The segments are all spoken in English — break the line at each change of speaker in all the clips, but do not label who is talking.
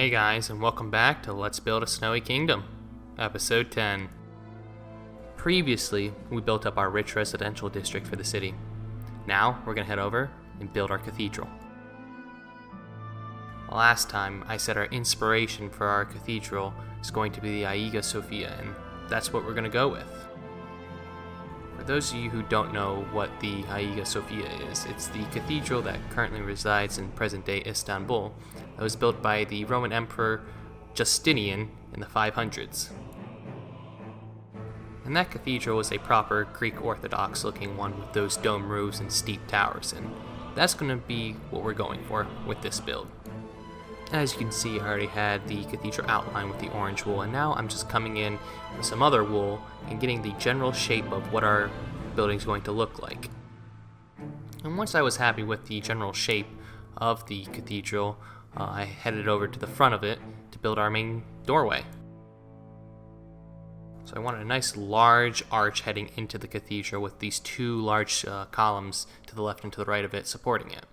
Hey guys, and welcome back to Let's Build a Snowy Kingdom, Episode 10. Previously, we built up our rich residential district for the city. Now, we're going to head over and build our cathedral. Last time, I said our inspiration for our cathedral is going to be the Hagia Sophia, and that's what we're going to go with. For those of you who don't know what the Hagia Sophia is, it's the cathedral that currently resides in present-day Istanbul that was built by the Roman Emperor Justinian in the 500s. And that cathedral was a proper Greek Orthodox looking one with those dome roofs and steep towers, and that's going to be what we're going for with this build. As you can see, I already had the cathedral outline with the orange wool, and now I'm just coming in with some other wool and getting the general shape of what our building's going to look like. And once I was happy with the general shape of the cathedral, I headed over to the front of it to build our main doorway. So I wanted a nice large arch heading into the cathedral with these two large columns to the left and to the right of it supporting it.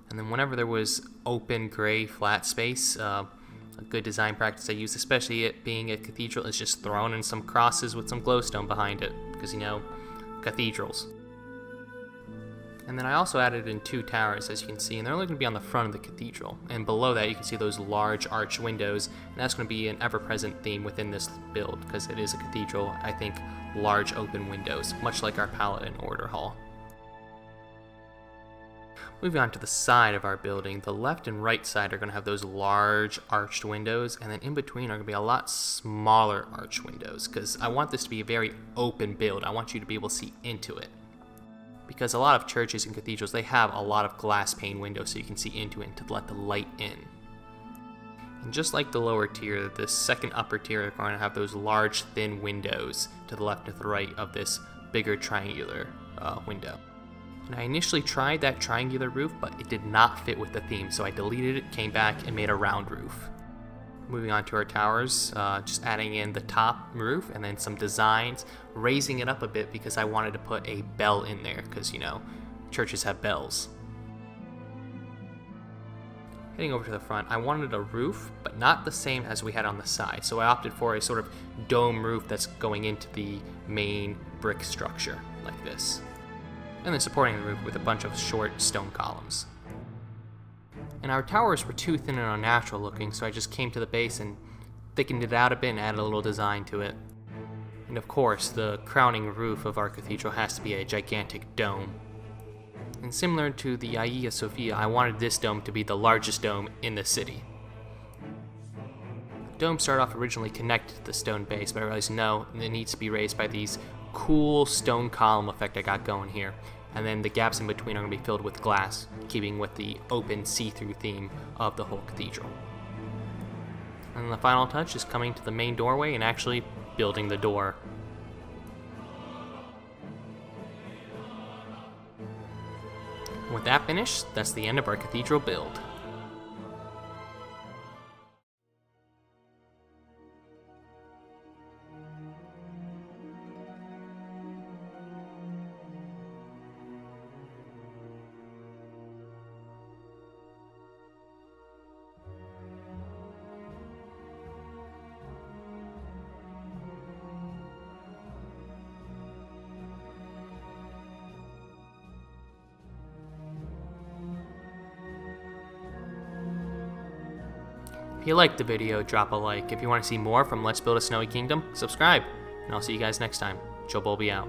And then whenever there was open gray flat space, a good design practice I use, especially it being a cathedral, is just throwing in some crosses with some glowstone behind it, because cathedrals. And then I also added in two towers, as you can see, and they're only going to be on the front of the cathedral. And below that you can see those large arch windows, and that's going to be an ever-present theme within this build, because it is a cathedral. I think large open windows, much like our Paladin Order Hall. Moving on to the side of our building, the left and right side are going to have those large arched windows, and then in between are going to be a lot smaller arched windows, because I want this to be a very open build. I want you to be able to see into it. Because a lot of churches and cathedrals, they have a lot of glass pane windows so you can see into it and to let the light in. And just like the lower tier, the second upper tier are going to have those large thin windows to the left and to the right of this bigger triangular window. And I initially tried that triangular roof, but it did not fit with the theme, so I deleted it, came back, and made a round roof. Moving on to our towers, just adding in the top roof and then some designs, raising it up a bit because I wanted to put a bell in there, because, churches have bells. Heading over to the front, I wanted a roof, but not the same as we had on the side, so I opted for a sort of dome roof that's going into the main brick structure, like this. And then supporting the roof with a bunch of short stone columns. And our towers were too thin and unnatural looking, so I just came to the base and thickened it out a bit and added a little design to it. And of course, the crowning roof of our cathedral has to be a gigantic dome. And similar to the Hagia Sophia, I wanted this dome to be the largest dome in the city. The dome started off originally connected to the stone base, but I realized no, it needs to be raised by these cool stone column effect I got going here. And then the gaps in between are going to be filled with glass, keeping with the open see-through theme of the whole cathedral. And then the final touch is coming to the main doorway and actually building the door. And with that finished, that's the end of our cathedral build. If you liked the video, drop a like. If you want to see more from Let's Build a Snowy Kingdom, subscribe. And I'll see you guys next time. Joe Bulby out.